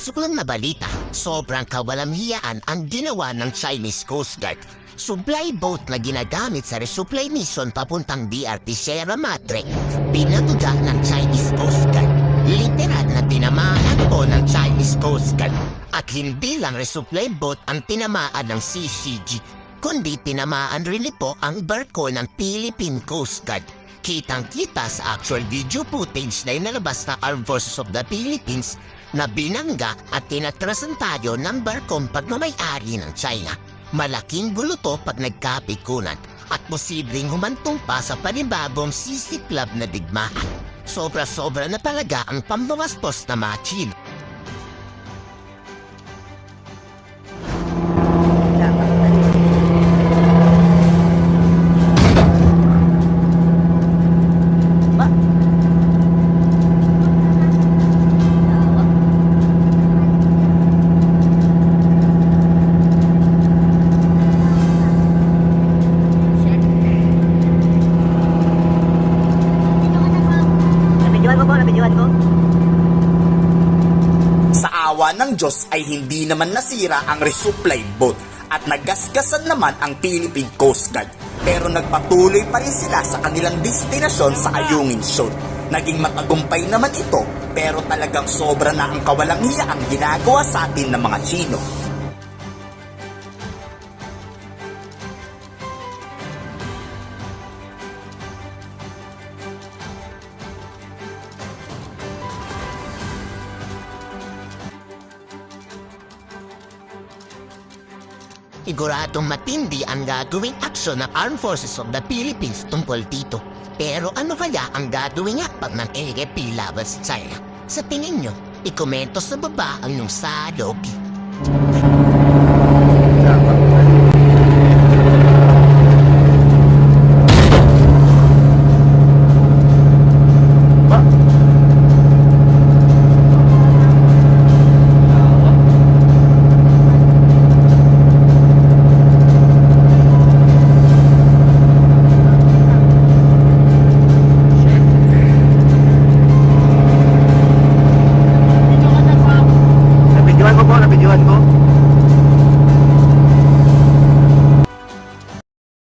Napasok lang na balita, sobrang kawalang-hiyaan ang ginawa ng Chinese Coast Guard. Supply boat na ginagamit sa resupply mission papuntang BRT Sierra Madre, pinatuga ng Chinese Coast Guard. Literal na tinamaan po ng Chinese Coast Guard. At hindi lang resupply boat ang tinamaan ng CCG, kundi tinamaan rin po ang barko ng Philippine Coast Guard. Kitang-kita sa actual video footage na inalabas ng Armed Forces of the Philippines na binangga at tinatrasan tayo ng barkong pagmamayari ng China. Malaking gulo to pag nagkapikunan at posibleng humantong pa sa panibagong sisiklab na digmaan. Sobra-sobra na talaga ang pambawaspos na mga Chino. Sa awa ng Diyos ay hindi naman nasira ang resupply boat at naggasgasan naman ang Philippine Coast Guard. Pero nagpatuloy pa rin sila sa kanilang destinasyon sa Ayungin Shoal. Naging matagumpay naman ito pero talagang sobra na ang kawalang-hiya ang ginagawa sa atin ng mga Chino. Siguradong matindi ang gagawing aksyon ng Armed Forces of the Philippines tungkol dito. Pero ano kaya ang gagawin niya pag nang-AFP laban sa China? Sa tingin nyo, ikomento sa baba ang inyong salog.